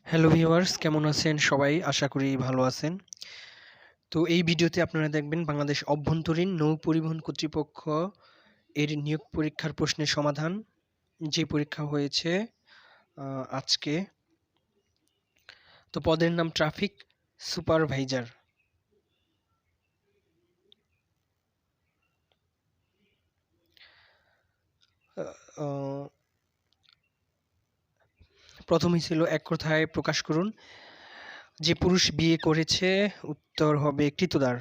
Hello viewers, কেমন আছেন সবাই? আশা করি ভালো আছেন। তো এই ভিডিওতে আপনারা দেখবেন বাংলাদেশ অভ্যন্তরীণ নৌ পরিবহন কর্তৃপক্ষ এর নিয়োগ পরীক্ষার প্রশ্নের সমাধান। যে পরীক্ষা হয়েছে আজকে। তো পদের নাম ট্রাফিক সুপারভাইজার। আহ, প্রথমেই ছিল এক কথায় প্রকাশ করুন। যে পুরুষ বিয়ে করেছে, উত্তর হবে কৃতদার।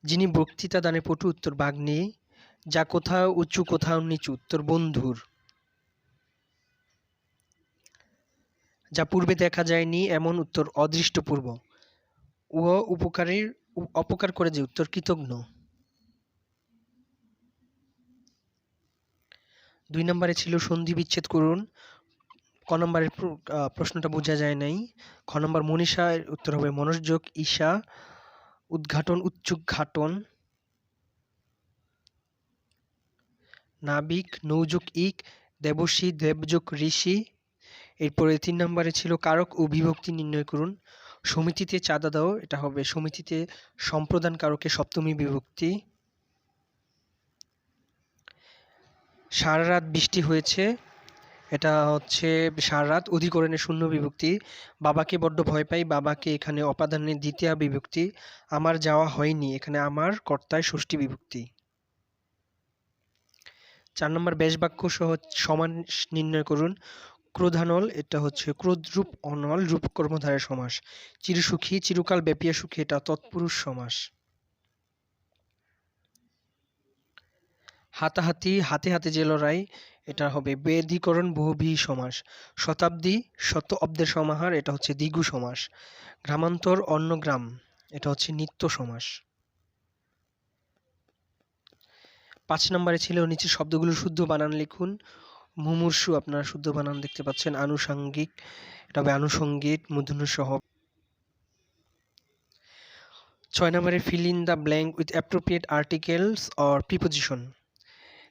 যিনি বক্তৃতা দানে পটু, উত্তর বাগ্মী। যা কোথাও উঁচু কোথাও নিচু, উত্তর বন্ধুর। যা পূর্বে দেখা যায়নি এমন, উত্তর অদৃষ্টপূর্ব। উহা অপকার করে যে, উত্তর কৃতঘ্ন। ২ নম্বরে ছিল সন্ধি বিচ্ছেদ করুন। ক নম্বরের প্রশ্নটা বোঝা যায় নাই। খ নম্বর মনীষা, এর উত্তর হবে মনসযোগ ঈশা। উদ্ঘাটন উচ্চুঘাটন। নাবিক নৌযোগ ইক। দেবর্ষি দেবযোগ ঋষি। এরপরে ৩ নম্বরে ছিল কারক ও বিভক্তি নির্ণয় করুন। সমিতিতে চাঁদা দাও, এটা হবে সমিতিতে সম্প্রদান কারকে সপ্তমী বিভক্তি। সারা রাত বৃষ্টি হয়েছে, এটা হচ্ছে সারা রাত অধিকরণে শূন্য বিভক্তি। বাবাকে বড্ড ভয় পাই, বাবাকে এখানে অপাদানে দ্বিতীয়া বিভক্তি। আমার যাওয়া হয়নি, এখানে আমার কর্তায় ষষ্ঠী বিভক্তি। ৪ নম্বর ব্যাসবাক্য সহ সমান নির্ণয় করুন। ক্রোধানল, এটা হচ্ছে ক্রোধরূপ অনল রূপ কর্মধারয় সমাস। চিরসুখী চিরকাল ব্যাপিয়া সুখী, এটা তৎপুরুষ সমাস। হাতাহাতি হাতে হাতে যে লড়াই, এটা হবে বেদীকরণ বহুব্রীহি সমাস। শতাব্দী শত অব্দের সমাহার, এটা হচ্ছে দ্বিগু সমাস। গ্রামান্তর অন্নগ্রাম, এটা হচ্ছে নিত্য সমাস। ৫ নম্বরে ছিল নিচের শব্দগুলোর শুদ্ধ বানান লিখুন। মুমূর্ষু, আপনারা শুদ্ধ বানান দেখতে পাচ্ছেন। আনুষঙ্গিক, এটা হবে আনুষঙ্গিক মূর্ধন্য সহ। ৬ নম্বরে fill in the blank with appropriate articles or preposition.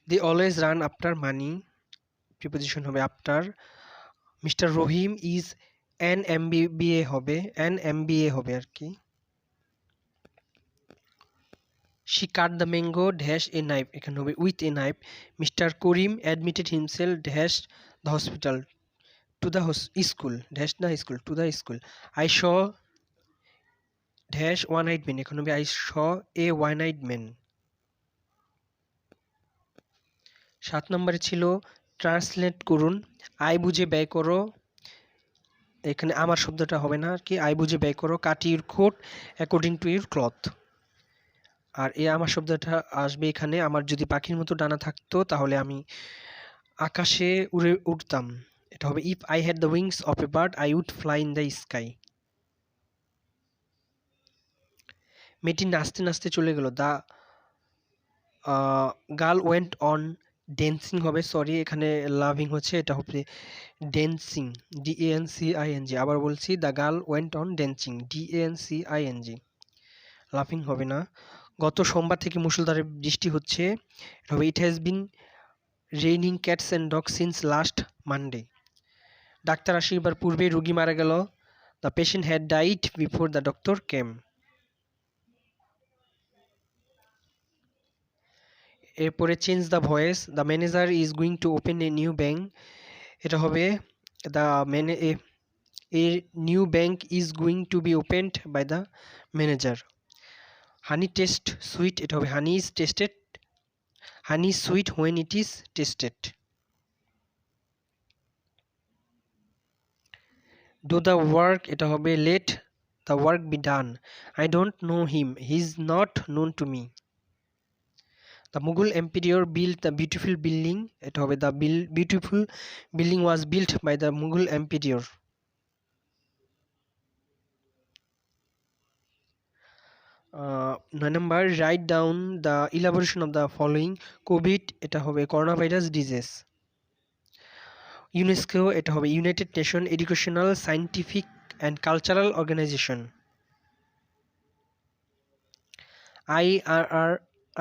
They always run after money, preposition হবে after. Mister Rahim is an MBA হবে, an MBA হবে আর কি। She cut the mango dash a knife, এখানে হবে with a knife. Mister Karim admitted himself dash the hospital to the school dash the school to the school. I saw dash one-eyed man, এখানে হবে I saw a one-eyed man. ৭ নম্বরে ছিল translate করুন। আয় বুঝে ব্যয় করো, এখানে আমার শব্দটা হবে না আর কি। আয় বুঝে ব্যয় করো। Cut your coat according to your cloth. আর এই আমার শব্দটা আসবে এখানে। আমার যদি পাখির মতো ডানা থাকতো তাহলে আমি আকাশে উড়ে উঠতাম, এটা হবে if I had the wings of a bird I would fly in the sky. মেয়েটি নাচতে নাচতে চলে গেল। The girl went on dancing হবে, সরি এখানে লাভিং হচ্ছে, এটা হবে ড্যান্সিং DANCING। আবার বলছি, the girl went on dancing DANCING। লাফিং হবে না। গত সোমবার থেকে মুষলধারে বৃষ্টি হচ্ছে, এটা হবে it has been raining cats and dog since last Monday. Doctor আসিবার পূর্বে রোগী মারা গেল। The patient had died before the doctor came. এরপরে change the voice. The manager is going to open a new bank, এটা হবে the a new bank is going to be opened by the manager. Honey taste sweet, এটা হবে honey is tasted, honey sweet when it is tasted. Do the work, এটা হবে let the work be done. I don't know him, he is not known to me. The Mughal emperor build the beautiful building, এটা হবে the beautiful building was built by the Mughal emperor. ৯ number write down the elaboration of the following. Covid, এটা হবে corona virus disease. UNESCO, এটা হবে United Nation Educational Scientific and Cultural Organization.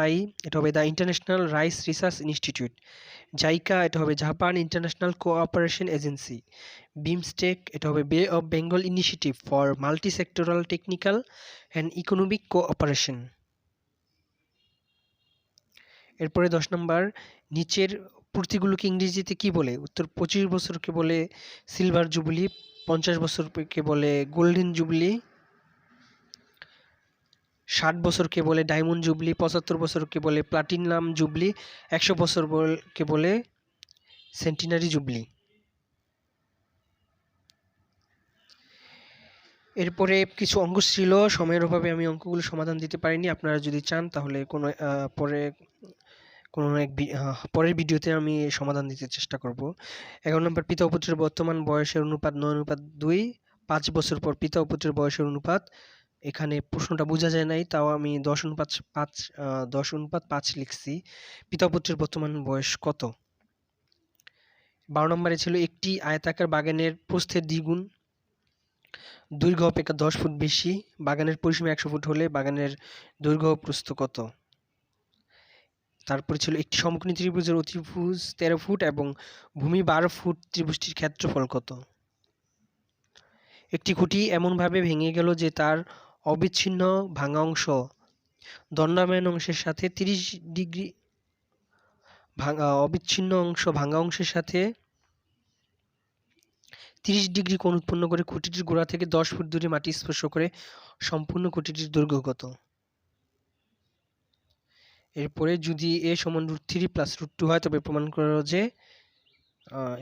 IRI এটা হবে the International Rice Research institute. JICA এটা হবে Japan international cooperation agency. BIMSTEC এটা হবে বে of Bengal initiative for multi sectoral technical and economic cooperation. এরপরে 10 নম্বর, নিচের পূর্তিগুলোকে ইংরেজিতে কি বলে? উত্তর 25 বছরকে বলে সিলভার জুবিলি, 50 বছরকে বলে গোল্ডেন জুবিলি, 60 বছরকে বলে ডায়মন্ড জুবলি, 75 বছরকে বলে প্লাটিনাম জুবলি, 100 বছরকে বলে সেন্টিনারি জুবলি। এরপরে কিছু অঙ্ক ছিল, সময়ের অভাবে আমি অঙ্কগুলো সমাধান দিতে পারিনি। আপনারা যদি চান তাহলে পরের ভিডিওতে আমি সমাধান দিতে চেষ্টা করব। 11 নম্বর, পিতা ও পুত্রের বর্তমান বয়সের অনুপাত 9:2, 5 বছর পর পিতা ও পুত্রের বয়সের অনুপাত। এখানে প্রশ্নটা বোঝা যায় নাই, তাও আমি 10:5 লিখছি। পিতা ও পুত্রের বর্তমান বয়স কত? 12 নম্বরে ছিল একটি আয়তাকার বাগানের প্রস্থের দ্বিগুণ দৈর্ঘ্য অপেক্ষা 10 ফুট বেশি, বাগানের পরিসীমা 100 ফুট হলে বাগানের দৈর্ঘ্য ও প্রস্থ কত? তারপরে ছিল একটি সমকোণী ত্রিভুজের অতিভুজ 13 ফুট এবং ভূমি 12 ফুট, ত্রিভুজটির ক্ষেত্রফল কত? একটি খুঁটি এমনভাবে ভেঙে গেল যে তার অবিচ্ছিন্ন ভাঙা অংশ দণ্ডায়মান অংশের সাথে 30 ডিগ্রি ভাঙা অংশের সাথে 30 ডিগ্রি কোণ উৎপন্ন করে খুঁটিটির গোড়া থেকে 10 ফুট দূরে মাটি স্পর্শ করে সম্পূর্ণ খুঁটিটির দৈর্ঘ্য কত? এরপরে যদি a সমান √3 + √2 হয় তবে প্রমাণ করো যে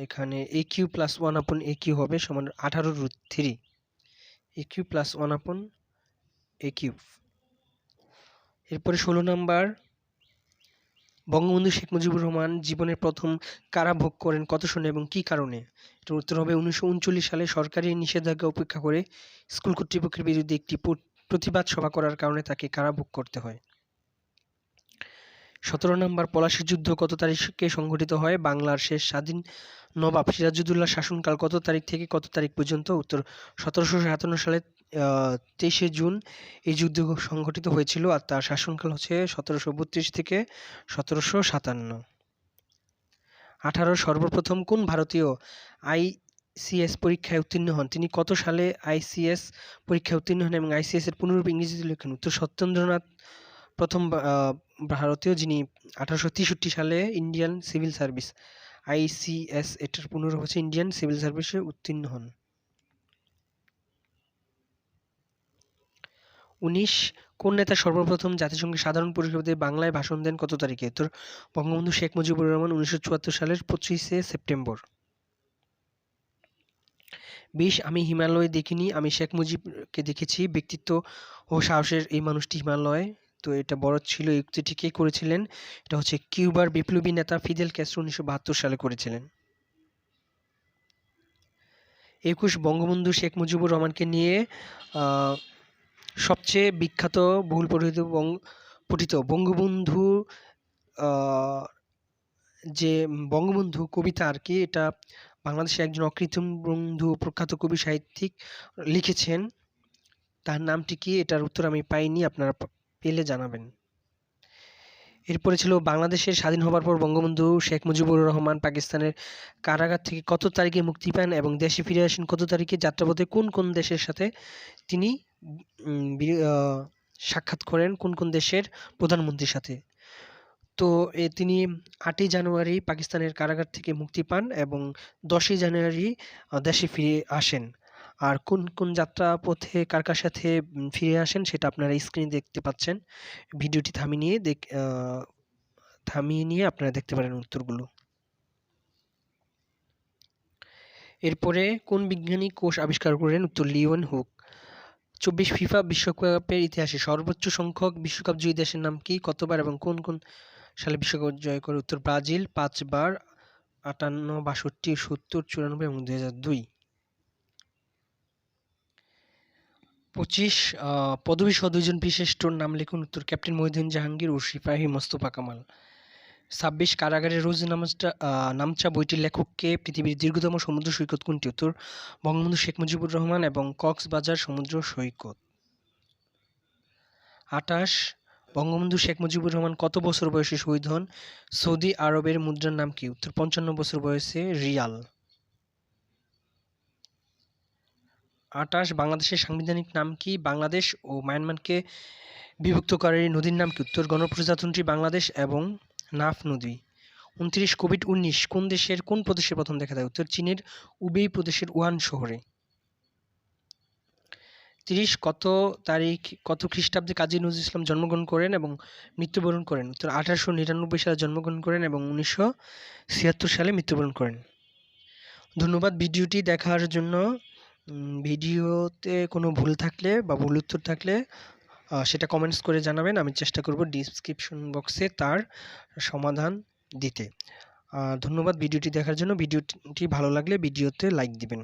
এখানে aq + 1/aq হবে সমান 18√3। aq + 1/aq। এরপরে 16 নাম্বার, বঙ্গবন্ধু শেখ মুজিবুর রহমান জীবনের প্রথম কারাভোগ করেন কত সনে এবং কী কারণে? এটার উত্তর হবে 1939 সালে সরকারি নিষেধাজ্ঞা উপেক্ষা করে স্কুল কর্তৃপক্ষের বিরুদ্ধে একটি প্রতিবাদ সভা করার কারণে তাকে কারাভোগ করতে হয়। 17 নম্বর, পলাশীর যুদ্ধ কত তারিখে সংঘটিত হয়? বাংলার শেষ স্বাধীন নবাব সিরাজউদ্দৌলার শাসনকাল কত তারিখ থেকে কত তারিখ পর্যন্ত? উত্তর 1757 সালে 23শে জুন এই যুদ্ধ সংঘটিত হয়েছিল আর তার শাসনকাল হচ্ছে 1732 থেকে 1757। 18 সর্বপ্রথম কোন ভারতীয় আইসিএস পরীক্ষায় উত্তীর্ণ হন? তিনি কত সালে আইসিএস পরীক্ষায় উত্তীর্ণ হন এবং আইসিএস এর পুনরূপ ইংরেজিতে লেখেন? উত্তর সত্যেন্দ্রনাথ প্রথম ভারতীয় যিনি 1863 সালে ইন্ডিয়ান সিভিল সার্ভিস আইসিএস এটার পুনরূপ হচ্ছে ইন্ডিয়ান সিভিল সার্ভিসে উত্তীর্ণ হন। 19 কোন নেতা সর্বপ্রথম জাতিসংঘের সাধারণ পরিষদে বাংলায় ভাষণ দেন কত তারিখে? উত্তর বঙ্গবন্ধু শেখ মুজিবুর রহমান 1974 সালের 25শে সেপ্টেম্বর। 20 আমি হিমালয় দেখিনি, আমি শেখ মুজিবকে দেখেছি। ব্যক্তিত্ব ও সাহসের এই মানুষটি হিমালয়। তো এটা বড় ছিল। এই উক্তিটি কে করেছিলেন? এটা হচ্ছে কিউবার বিপ্লবী নেতা ফিদেল ক্যাস্ট্রো 1972 সালে করেছিলেন। 21 বঙ্গবন্ধু শেখ মুজিবুর রহমানকে নিয়ে সবচেয়ে বিখ্যাত বহুল পঠিত বঙ্গবন্ধু যে বঙ্গবন্ধু কবিতা আর কি, এটা বাংলাদেশের একজন অকৃতবন্ধু প্রখ্যাত কবি সাহিত্যিক লিখেছেন। তার নামটি কি? এটার উত্তর আমি পাইনি, আপনারা পেলে জানাবেন। এরপরে ছিল বাংলাদেশের স্বাধীন হবার পর বঙ্গবন্ধু শেখ মুজিবুর রহমান পাকিস্তানের কারাগার থেকে কত তারিখে মুক্তি পান এবং দেশে ফিরে আসেন কত তারিখে? যাত্রাপথে কোন কোন দেশের সাথে তিনি সাক্ষাৎ করেন, কোন কোন দেশের প্রধানমন্ত্রীর সাথে? তো তিনি 8ই জানুয়ারি পাকিস্তানের কারাগার থেকে মুক্তি পান এবং 10ই জানুয়ারি দেশে ফিরে আসেন। আর কোন কোন যাত্রাপথে কার কার সাথে ফিরে আসেন সেটা আপনারা স্ক্রিনে দেখতে পাচ্ছেন। ভিডিওটি থামিয়ে নিয়ে আপনারা দেখতে পারেন উত্তরগুলো। এরপরে কোন বিজ্ঞানী কোষ আবিষ্কার করেন? উত্তর লিওয়েন হুক। 24 ফিফা বিশ্বকাপের ইতিহাসে সর্বোচ্চ সংখ্যক বিশ্বকাপ জয়ী দেশের নাম কি? কতবার এবং কোন কোন সালে বিশ্বকাপ জয় করে? উত্তর ব্রাজিল 5 বার, 58, 62, 70, 94 এবং 2002। 25 পদবী সহ দুইজন বিশিষ্টর নাম লিখুন। উত্তর ক্যাপ্টেন মহিউদ্দিন জাহাঙ্গীর ও সিপাহী মোস্তফা কামাল। 26 কারাগারে রোজ নামচা বইটির লেখক কে? পৃথিবীর দীর্ঘতম সমুদ্র সৈকত কোনটি? উত্তর বঙ্গবন্ধু শেখ মুজিবুর রহমান এবং কক্সবাজার সমুদ্র সৈকত। 28 বঙ্গবন্ধু শেখ মুজিবুর রহমান কত বছর বয়সে শহীদ হন? সৌদি আরবের মুদ্রার নাম কি? উত্তর 55 বছর বয়সে রিয়াল। 28 বাংলাদেশের সাংবিধানিক নাম কি? বাংলাদেশ ও মায়ানমারকে বিভক্তকারী নদীর নাম কি? উত্তর গণপ্রজাতন্ত্রী বাংলাদেশ এবং নাফ নদী। 29 কোভিড-19 কোন দেশের কোন প্রদেশে প্রথম দেখা দেয়? উত্তর চীনের উবেই প্রদেশের উহান শহরে। 30 কত খ্রিস্টাব্দে কাজী নজরুল ইসলাম জন্মগ্রহণ করেন এবং মৃত্যুবরণ করেন? উত্তর 1899 সালে জন্মগ্রহণ করেন এবং 1976 সালে মৃত্যুবরণ করেন। ধন্যবাদ ভিডিওটি দেখার জন্য। ভিডিওতে কোনো ভুল থাকলে বা ভুল উত্তর থাকলে সেটা কমেন্টস করে জানাবেন। আমি চেষ্টা করব ডিসক্রিপশন বক্সে তার সমাধান দিতে। ধন্যবাদ ভিডিওটি দেখার জন্য। ভিডিওটি ভালো লাগলে ভিডিওতে লাইক দিবেন।